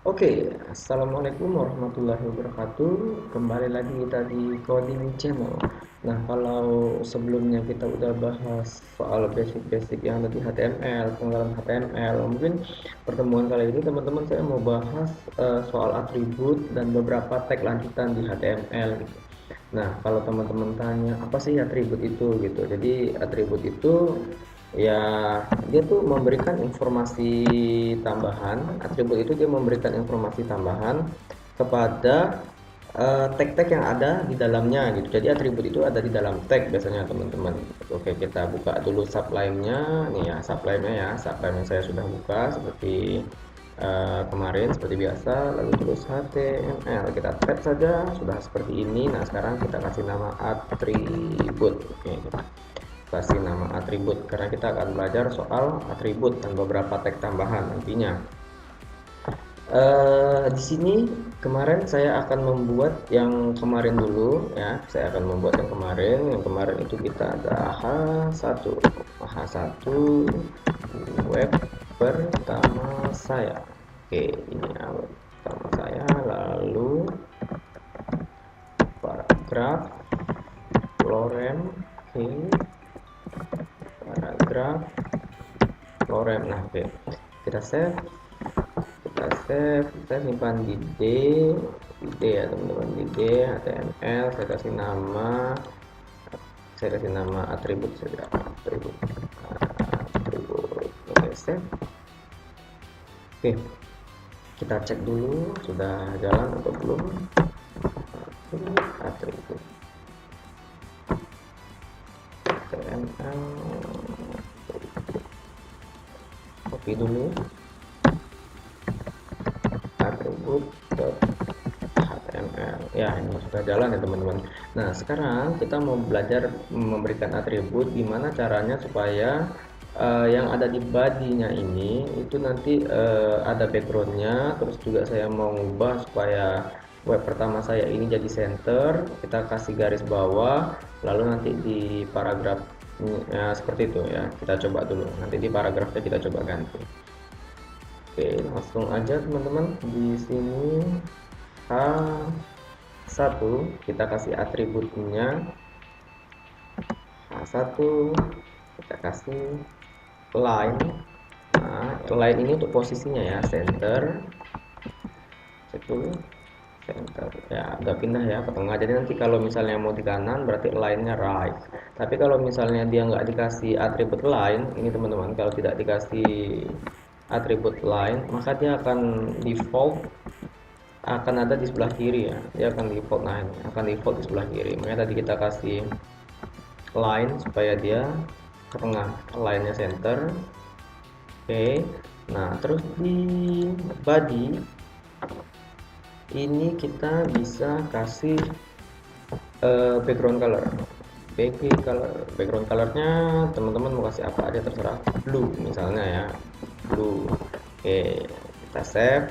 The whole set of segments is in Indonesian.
Oke, Assalamualaikum warahmatullahi wabarakatuh. Kembali lagi kita di Coding Channel. Nah, kalau sebelumnya kita udah bahas soal basic-basic yang ada di HTML, penggunaan HTML, mungkin pertemuan kali ini teman-teman saya mau bahas soal atribut dan beberapa tag lanjutan di HTML gitu. Nah, kalau teman-teman tanya apa sih atribut itu gitu. Jadi atribut itu ya dia tuh memberikan informasi tambahan. Atribut itu dia memberikan informasi tambahan kepada tag-tag yang ada di dalamnya gitu. Jadi atribut itu ada di dalam tag biasanya teman-teman. Oke, kita buka dulu sublime-nya. Nih ya, sublime-nya ya. Sublime saya sudah buka seperti kemarin seperti biasa, lalu terus HTML kita tap saja sudah seperti ini. Nah, sekarang kita kasih nama atribut. Oke, kita kasih nama atribut karena kita akan belajar soal atribut dan beberapa tag tambahan nantinya. Di sini kemarin saya akan membuat yang kemarin dulu ya. Saya akan membuat yang kemarin. Yang kemarin itu kita ada H1 web pertama saya. Oke, ini ya web pertama saya. Lalu paragraf lorem. Oke, paragraf lorem. Nah, oke. Kita save. Kita simpan di D ya teman-teman, di D HTML. Saya kasih nama atribut saja, atribut. Oke, save. Oke, kita cek dulu sudah jalan atau belum. Atribut HTML, copy dulu atribut.html ya, ini sudah jalan ya teman-teman. Nah, sekarang kita mau belajar memberikan atribut, gimana caranya supaya yang ada di body-nya ini itu nanti ada backgroundnya. Terus juga saya mau ngubah supaya web pertama saya ini jadi center, kita kasih garis bawah, lalu nanti di paragraf ya, seperti itu ya. Kita coba dulu, nanti di paragrafnya kita coba ganti. Oke, langsung aja teman-teman. Di sini H1 kita kasih atributnya H1, kita kasih line. Nah, line ini untuk posisinya ya, center. Itu center ya, udah pindah ya ke tengah. Jadi nanti kalau misalnya mau di kanan berarti line-nya right. Tapi kalau misalnya dia nggak dikasih atribut line ini teman-teman, kalau tidak dikasih atribut line maka dia akan ada di sebelah kiri ya. Dia akan default, nah ini akan default di sebelah kiri. Makanya tadi kita kasih line supaya dia ke tengah, line-nya center. Oke, nah terus di body ini kita bisa kasih background colornya teman-teman mau kasih apa aja terserah, blue misalnya ya, blue. Oke, kita save.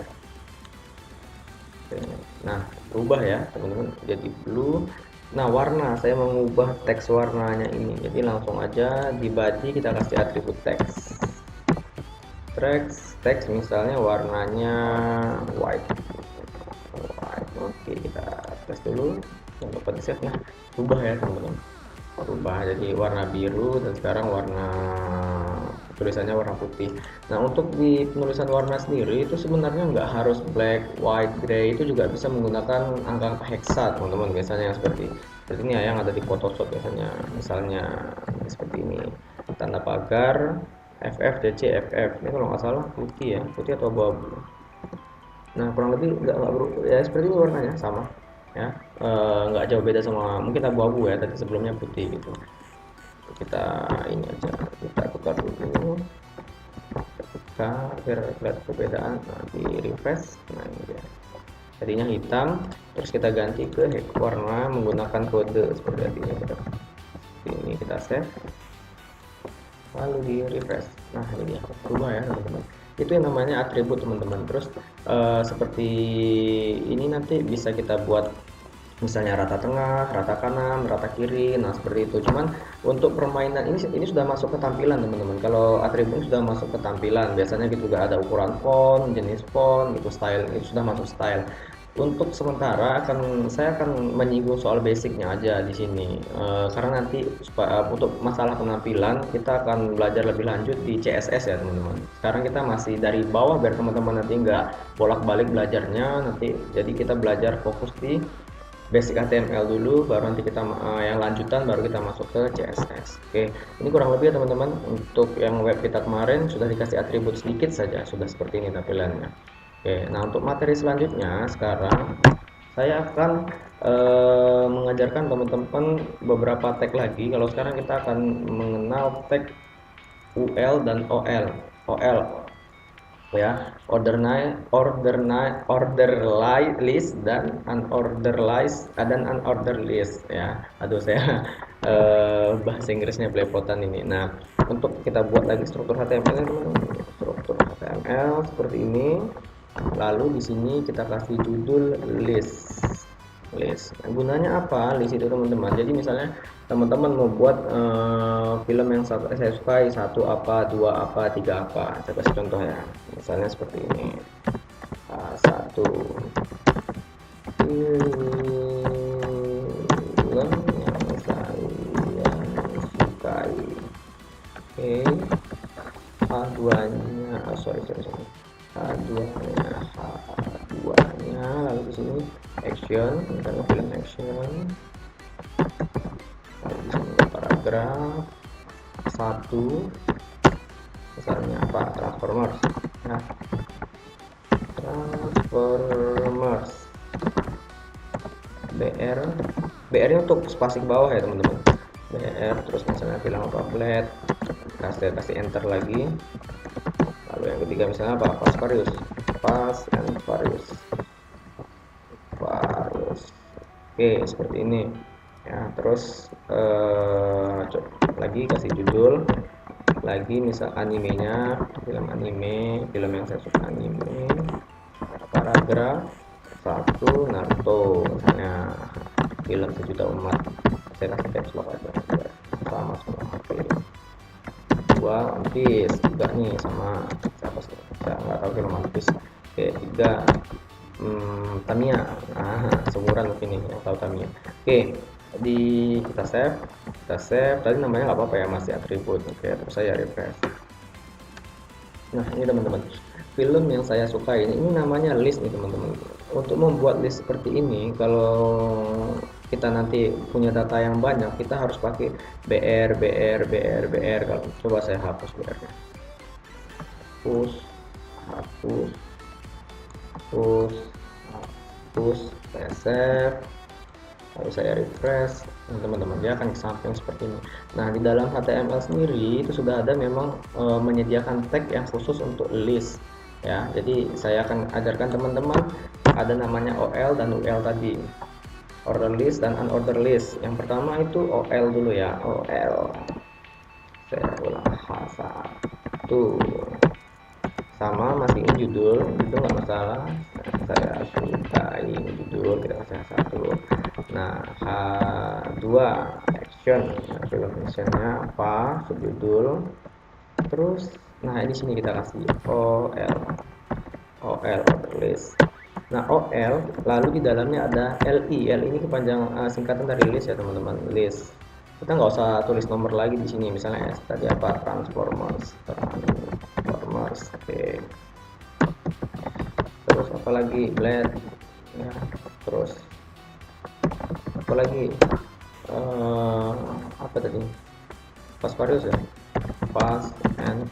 Oke, nah berubah ya teman-teman jadi blue. Nah, warna saya mengubah teks warnanya ini, jadi langsung aja di body kita kasih atribut teks misalnya warnanya white. Oke, kita tes dulu, jangan lupa di save. Nah, berubah ya teman-teman, berubah jadi warna biru dan sekarang warna tulisannya warna putih. Nah, untuk di penulisan warna sendiri itu sebenarnya nggak harus black, white, gray, itu juga bisa menggunakan angka hexa teman-teman. Biasanya seperti ini ya, yang ada di Photoshop biasanya, misalnya seperti ini, tanda pagar FF DC FF ini kalau nggak salah putih ya, putih atau abu-abu. Nah, kurang lebih nggak berubah ya, seperti ini warnanya sama ya. Nggak jauh beda sama mungkin abu-abu ya, tadi sebelumnya putih gitu. Kita ini aja, kita tukar dulu, kita biar lihat perbedaan. Nah, di refresh, nah ini dia, tadinya hitam terus kita ganti ke warna menggunakan kode seperti ini. Kita save lalu di refresh. Nah, ini dia berubah ya teman-teman. Itu yang namanya atribut teman-teman. Terus seperti ini nanti bisa kita buat misalnya rata tengah, rata kanan, rata kiri. Nah, seperti itu. Cuman untuk permainan ini sudah masuk ke tampilan, teman-teman. Kalau atribut sudah masuk ke tampilan, biasanya gitu juga ada ukuran font, jenis font, gitu, style itu sudah masuk style. Untuk sementara saya akan menyinggung soal basicnya aja di sini. Karena nanti supaya untuk masalah penampilan kita akan belajar lebih lanjut di CSS ya, teman-teman. Sekarang kita masih dari bawah biar teman-teman nanti nggak bolak-balik belajarnya nanti. Jadi kita belajar fokus di basic HTML dulu, baru nanti kita yang lanjutan baru kita masuk ke CSS. Oke, ini kurang lebih ya teman-teman. Untuk yang web kita kemarin sudah dikasih atribut sedikit saja, sudah seperti ini tampilannya. Oke, nah untuk materi selanjutnya sekarang saya akan mengajarkan teman-teman beberapa tag lagi. Kalau sekarang kita akan mengenal tag UL dan OL. OL ya, order list dan unorder list ya. Aduh, saya bahasa Inggrisnya belepotan ini. Nah, untuk kita buat lagi struktur HTML, struktur HTML seperti ini. Lalu di sini kita kasih judul list. Nah, gunanya apa list itu, teman-teman? Jadi misalnya teman-teman mau buat film yang saya sukai, satu apa, dua apa, tiga apa. Saya kasih contoh ya. Misalnya seperti ini. Satu film yang saya sukai. Oke. H2-nya, sorry. H2-nya, lalu di sini action, kita film action. Lalu di sini paragraf 1, misalnya apa, transformers. Nah, transformers. BR nya untuk spasi bawah ya, teman-teman. BR, terus misalnya film apa, flat, kasih enter lagi. Lalu yang ketiga misalnya apa, Fast and Furious. Oke, seperti ini ya. Terus lagi kasih judul lagi, misal animenya, film anime, film yang saya suka anime. Paragraf 1 Naruto, misalnya film sejuta umat, saya kasih caps lock aja sama semua. Oke, 2 One Piece juga nih, sama siapa sih, saya nggak tahu film One Piece. Oke, 3 Tamiya. Nah, seumuran mungkin nih yang tahu Tamiya. Oke, kita save. Tadi namanya nggak apa-apa ya, masih atribut. Oke, terus saya refresh. Nah, ini teman-teman, film yang saya suka ini namanya list nih, teman-teman. Untuk membuat list seperti ini, kalau kita nanti punya data yang banyak, kita harus pakai BR. Kalau coba saya hapus BR-nya, hapus, saya save, lalu saya refresh. Teman-teman, dia akan samping seperti ini. Nah, di dalam HTML sendiri itu sudah ada memang menyediakan tag yang khusus untuk list ya. Jadi saya akan ajarkan teman-teman, ada namanya OL dan UL tadi, order list dan unorder list. Yang pertama itu OL dulu ya, OL. Saya ulang, H1 sama, masih ini judul itu nggak masalah, saya sukai judul, kita kasih H1. Nah, H2 action, nah, film actionnya apa, subjudul. Terus nah di sini kita kasih OL order list. Nah, OL lalu di dalamnya ada LI. LI ini kepanjangan singkatan dari list ya, teman-teman, list. Kita nggak usah tulis nomor lagi di sini, misalnya S tadi apa, Transformers. Oke, terus apa lagi, Blade ya. Terus apa lagi, apa tadi, Fast Furious ya, Fast and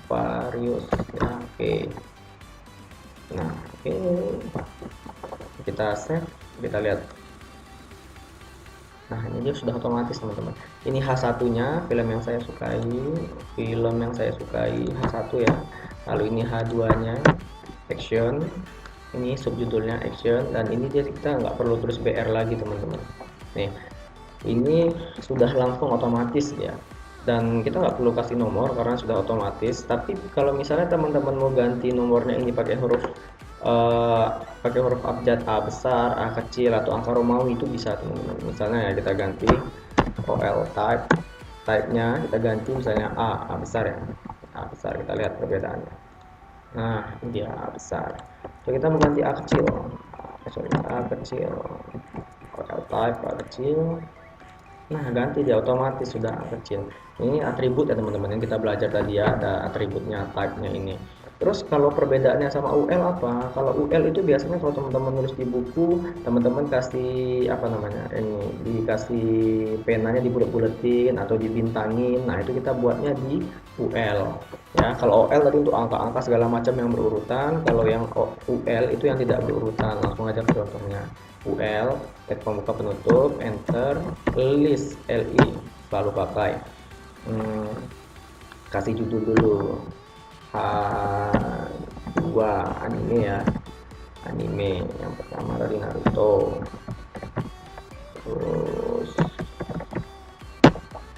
Furious ya. Oke. Nah, oke, kita save, kita lihat. Nah, ini dia sudah otomatis, teman-teman. Ini H1 nya film yang saya sukai, H1 ya. Lalu ini H2 nya action, ini subjudulnya action, dan ini dia kita nggak perlu tulis BR lagi, teman-teman. Nih, ini sudah langsung otomatis ya, dan kita nggak perlu kasih nomor karena sudah otomatis. Tapi kalau misalnya teman-teman mau ganti nomornya ini pakai huruf eh, pakai huruf abjad A besar, A kecil, atau angka Romawi itu bisa teman-teman. Misalnya ya kita ganti OL type-nya kita ganti misalnya A besar ya. A besar, kita lihat perbedaannya. Nah, ini dia A besar. So, kita mau ganti A kecil. A kecil. OL type A kecil. Nah, ganti dia otomatis sudah kecil. Ini atribut ya teman-teman yang kita belajar tadi ya, ada atributnya, type-nya ini. Terus kalau perbedaannya sama UL apa? Kalau UL itu biasanya kalau teman-teman nulis di buku, teman-teman kasih apa namanya? Ini dikasih penanya dibulet-buletin atau dibintangin. Nah, itu kita buatnya di UL. Ya, kalau OL tadi untuk angka-angka segala macam yang berurutan, kalau yang UL itu yang tidak berurutan. Langsung aja ke contohnya. UL, tag pembuka penutup, enter, list, LI, selalu pakai. Hmm, kasih judul dulu. H2 anime ya. Anime yang pertama dari Naruto. Terus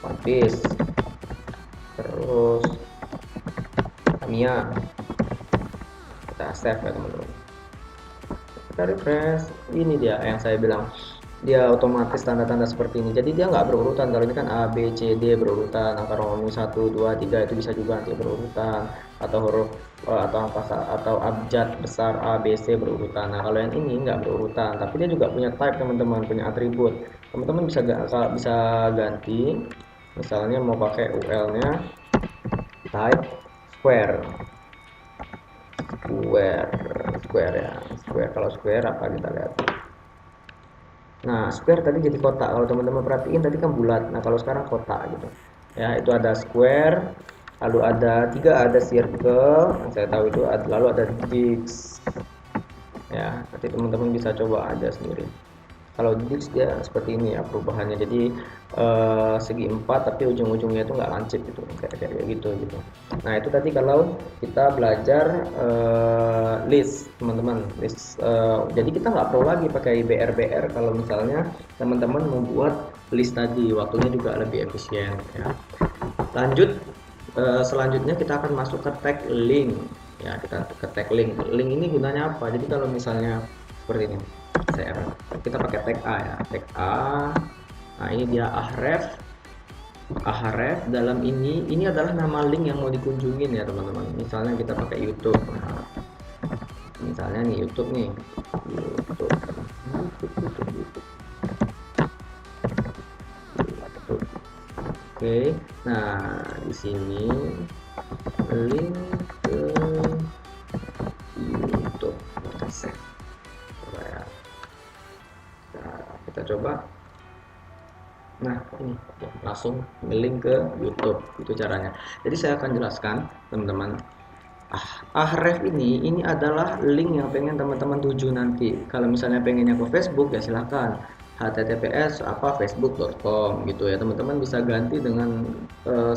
One Piece. Terus Tamiya. Kita save ya teman-teman. Kita refresh, ini dia yang saya bilang, dia otomatis tanda-tanda seperti ini. Jadi dia nggak berurutan. Kalau ini kan A B C D berurutan, angka Romawi 1 2 3 itu bisa juga nanti berurutan, atau huruf atau angka atau abjad besar A B C berurutan. Nah, kalau yang ini nggak berurutan, tapi dia juga punya type teman-teman, punya atribut. Teman-teman bisa ganti, misalnya mau pakai UL-nya type square. Square ya, square. Kalau square apa, kita lihat. Nah, square tadi jadi kotak. Kalau teman-teman perhatiin tadi kan bulat. Nah, kalau sekarang kotak gitu. Ya, itu ada square, lalu ada ada circle, yang saya tahu itu lalu ada dix. Ya, nanti teman-teman bisa coba aja sendiri. Kalau dix dia seperti ini ya perubahannya. Jadi segi 4 tapi ujung-ujungnya itu nggak lancip gitu, kayak gitu gitu. Nah, itu tadi kalau kita belajar list teman-teman, list. Jadi kita nggak perlu lagi pakai BR kalau misalnya teman-teman membuat list tadi, waktunya juga lebih efisien ya. Lanjut, selanjutnya kita akan masuk ke tag link ya. Kita ke tag link. Link ini gunanya apa? Jadi kalau misalnya seperti ini, kita pakai tag A ya, tag A. Nah, ini dia ahref. Dalam ini adalah nama link yang mau dikunjungin ya teman-teman. Misalnya kita pakai YouTube. Nah, misalnya nih YouTube nih, YouTube. Oke, nah di sini link ke YouTube. Kita save. Coba ya. Nah, kita coba. Nah, ini langsung link ke YouTube, itu caranya. Jadi saya akan jelaskan teman-teman. Ahref ini adalah link yang pengen teman-teman tuju nanti. Kalau misalnya pengennya ke Facebook ya silahkan https facebook.com gitu ya, teman-teman bisa ganti dengan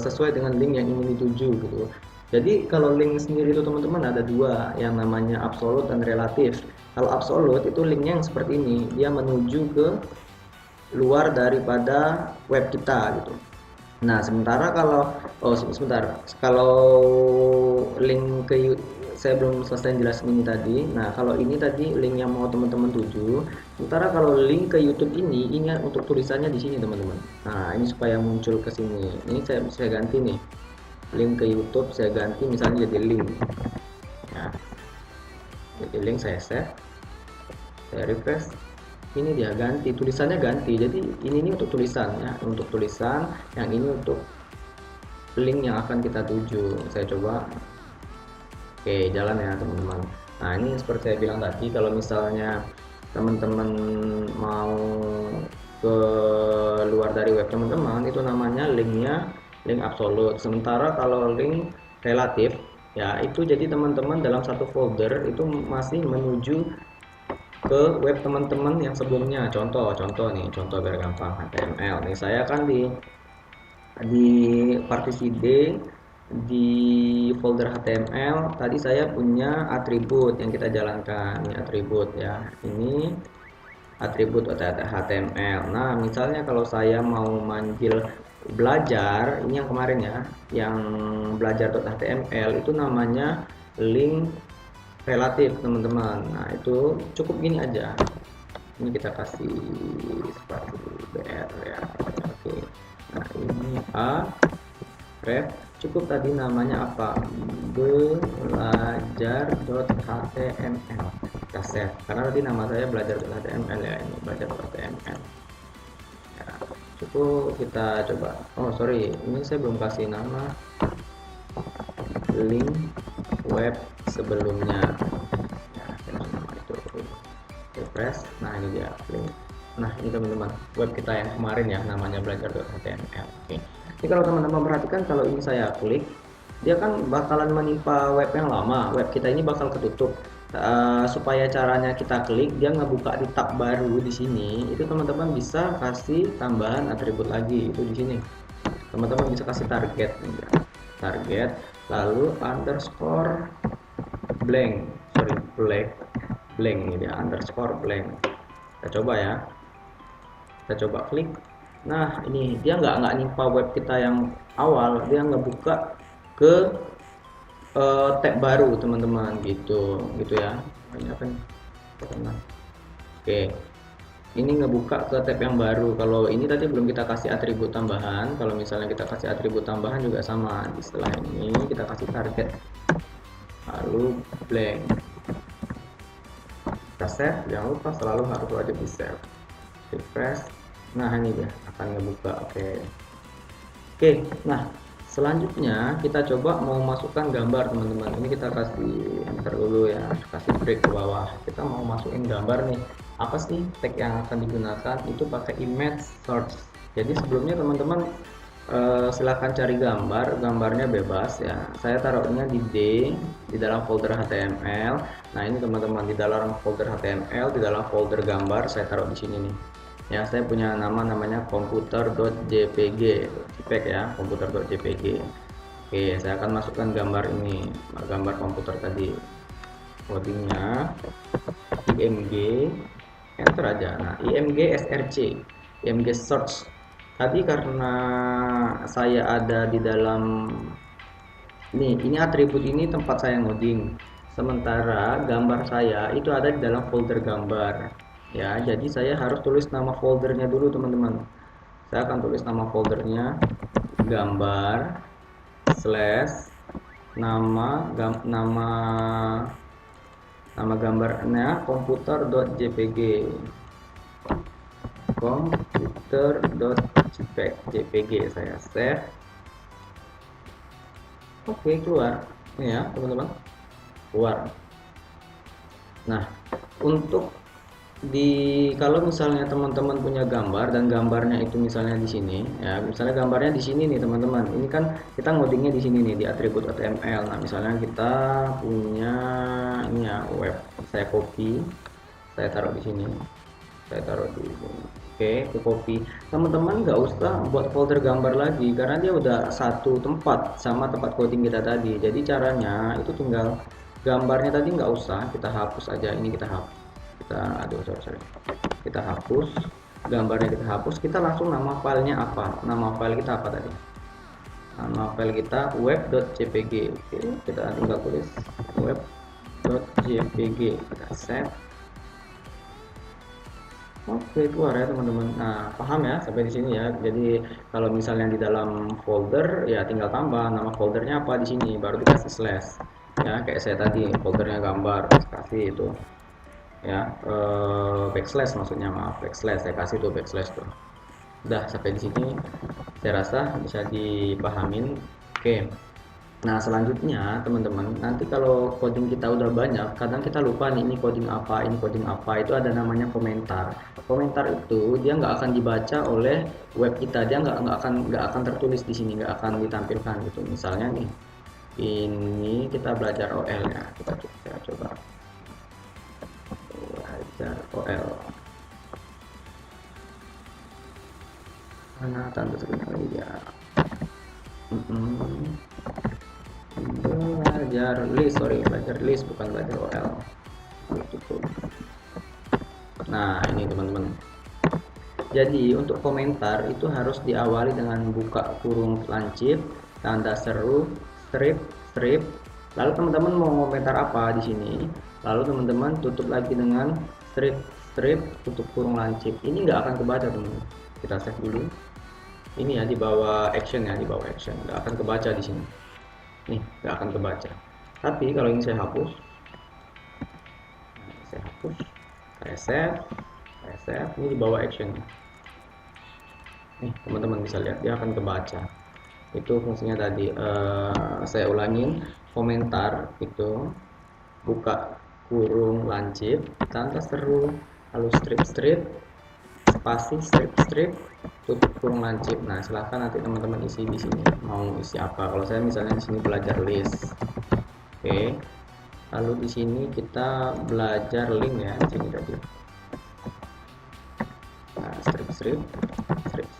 sesuai dengan link yang ingin dituju gitu. Jadi kalau link sendiri itu teman-teman ada dua, yang namanya absolut dan relatif. Kalau absolut itu linknya yang seperti ini, dia menuju ke luar daripada web kita gitu. Nah, sementara kalau link ke, saya belum selesai jelasin ini tadi. Nah, kalau ini tadi link yang mau teman-teman tuju. Sementara kalau link ke YouTube ini untuk tulisannya di sini teman-teman. Nah, ini supaya muncul ke sini. Ini saya ganti nih. Link ke YouTube saya ganti misalnya jadi link. Nah, jadi link saya save. Saya refresh. Ini dia ganti, tulisannya ganti. Jadi ini untuk tulisan ya, untuk tulisan, yang ini untuk link yang akan kita tuju. Saya coba. Oke, jalan ya teman-teman. Nah, ini seperti saya bilang tadi, kalau misalnya teman-teman mau ke luar dari web teman-teman, itu namanya linknya link absolut. Sementara kalau link relatif ya, itu jadi teman-teman dalam satu folder itu masih menuju ke web teman-teman yang sebelumnya. Contoh nih, contoh biar gampang, HTML nih, saya kan di partisi D, di folder HTML tadi saya punya atribut yang kita jalankan. Ini atribut ya, ini atribut HTML. Nah, misalnya kalau saya mau manggil belajar, ini yang kemarin ya, yang belajar.html itu namanya link relatif teman-teman. Nah itu cukup gini aja, ini kita kasih spasi BR ya. Oke, nah ini A ref, cukup tadi namanya apa, belajar.html, kita save karena tadi nama saya belajar.html ya, ini belajar.html ya. Cukup kita coba, oh sorry ini saya belum kasih nama link web sebelumnya ya, nama itu refresh. Nah ini dia link. Nah ini teman-teman web kita yang kemarin ya, namanya belajar.html. Oke, ini kalau teman-teman perhatikan, kalau ini saya klik, dia kan bakalan menimpa web yang lama, web kita ini bakal ketutup. Supaya caranya kita klik dia ngebuka di tab baru di sini, itu teman-teman bisa kasih tambahan atribut lagi, itu di sini teman-teman bisa kasih target, lalu underscore blank, blank ini dia, underscore blank. Kita coba ya, kita coba klik. Nah ini dia nggak nimpa web kita yang awal, dia ngebuka ke tab baru teman-teman, gitu ya. Ini apa nih? Oke, ini ngebuka ke tab yang baru. Kalau ini tadi belum kita kasih atribut tambahan, kalau misalnya kita kasih atribut tambahan juga sama, di setelah ini kita kasih target lalu blank, kita save. Jangan lupa selalu harus wajib di save, refresh. Nah ini dia akan ngebuka. Oke, nah selanjutnya kita coba mau masukkan gambar teman-teman. Ini kita kasih enter dulu ya, kasih break ke bawah. Kita mau masukin gambar nih. Apa sih tag yang akan digunakan? Itu pakai image search. Jadi sebelumnya teman-teman silahkan cari gambarnya bebas ya. Saya taruhnya di D, di dalam folder HTML. Nah ini teman-teman, di dalam folder HTML, di dalam folder gambar saya taruh di sini nih. Ya, saya punya namanya komputer.jpg, JPEG ya, komputer.jpg. Oke, saya akan masukkan gambar ini, gambar komputer tadi. Codingnya img, enter aja. Nah, img src, img search. Tadi karena saya ada di dalam ini atribut ini tempat saya ngoding. Sementara gambar saya itu ada di dalam folder gambar. Ya, jadi saya harus tulis nama foldernya dulu teman-teman. Saya akan tulis nama foldernya gambar slash nama gambarnya komputer.jpg, komputer.jpg. Saya save. Oke, keluar ini ya teman-teman, keluar. Nah untuk kalau misalnya teman-teman punya gambar dan gambarnya itu misalnya di sini ya, misalnya gambarnya di sini nih teman-teman, ini kan kita ngodingnya di sini nih di atribut HTML. Nah misalnya kita punya ini ya web, saya copy, saya taruh di sini, saya taruh di sini. Oke, ke copy. Teman-teman nggak usah buat folder gambar lagi karena dia udah satu tempat sama tempat coding kita tadi. Jadi caranya itu tinggal gambarnya tadi nggak usah, kita hapus aja. Ini kita hapus, kita hapus gambarnya, kita hapus. Kita langsung nama filenya apa, nama file kita apa tadi, nama file kita web.jpg. Oke, kita tinggal tulis web.jpg, kita save. Oke, keluar ya teman-teman. Nah paham ya sampai di sini ya. Jadi kalau misalnya di dalam folder ya tinggal tambah nama foldernya apa di sini, baru dikasih slash ya, kayak saya tadi foldernya gambar, kasih itu ya, backslash maksudnya, maaf, backslash, saya kasih tuh backslash tuh. Udah sampai di sini saya rasa bisa dipahamin. Oke, nah selanjutnya teman-teman, nanti kalau coding kita udah banyak, kadang kita lupa nih ini coding apa, ini coding apa. Itu ada namanya komentar. Komentar itu dia nggak akan dibaca oleh web kita, dia nggak akan tertulis di sini, nggak akan ditampilkan gitu. Misalnya nih ini kita belajar OL ya, kita coba belajar OL. Mana tanda sebenarnya ya, belajar list bukan belajar OL. Nah ini teman-teman, jadi untuk komentar itu harus diawali dengan buka kurung lancip, tanda seru, strip, Lalu teman-teman mau komentar apa di sini, lalu teman-teman tutup lagi dengan strip, strip tutup kurung lancip. Ini nggak akan kebaca teman-teman. Kita save dulu. Ini ya di bawah action ya, di bawah action nggak akan kebaca di sini. Nih nggak akan kebaca. Tapi kalau ini saya hapus, saya hapus, saya save, ini di bawah action. Nih teman-teman bisa lihat dia akan kebaca. Itu fungsinya tadi. Saya ulangin, komentar itu buka kurung lancip tanpa seru, lalu strip spasi strip tutup kurung lancip. Nah silahkan nanti teman-teman isi di sini mau isi apa. Kalau saya misalnya di sini belajar list. Oke, lalu di sini kita belajar link ya, di sini tadi. Nah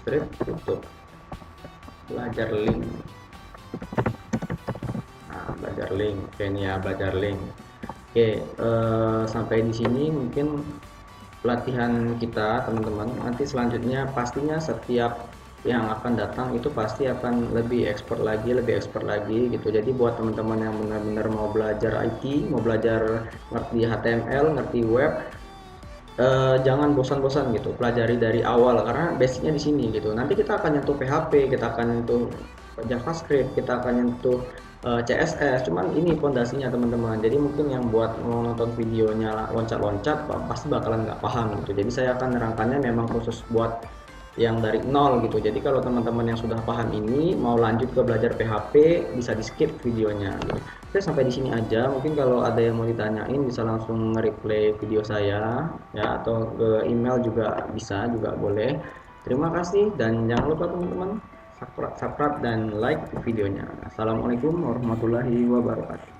strip tutup belajar link. Nah belajar link. Oke, ini ya belajar link. Oke, sampai di sini mungkin pelatihan kita teman-teman. Nanti selanjutnya pastinya setiap yang akan datang itu pasti akan lebih expert lagi gitu. Jadi buat teman-teman yang benar-benar mau belajar IT, mau belajar ngerti HTML, ngerti web, jangan bosan-bosan gitu, pelajari dari awal karena basicnya di sini gitu. Nanti kita akan nyentuh PHP, kita akan nyentuh JavaScript, kita akan nyentuh CSS. Cuman ini fondasinya teman-teman. Jadi mungkin yang buat mau nonton videonya loncat-loncat pasti bakalan nggak paham gitu. Jadi saya akan nerangkannya memang khusus buat yang dari nol gitu. Jadi kalau teman-teman yang sudah paham ini mau lanjut ke belajar PHP bisa di skip videonya gitu. Oke, sampai di sini aja. Mungkin kalau ada yang mau ditanyain bisa langsung nge-replay video saya ya, atau ke email juga bisa, juga boleh. Terima kasih dan jangan lupa teman-teman subscribe dan like videonya. Assalamualaikum warahmatullahi wabarakatuh.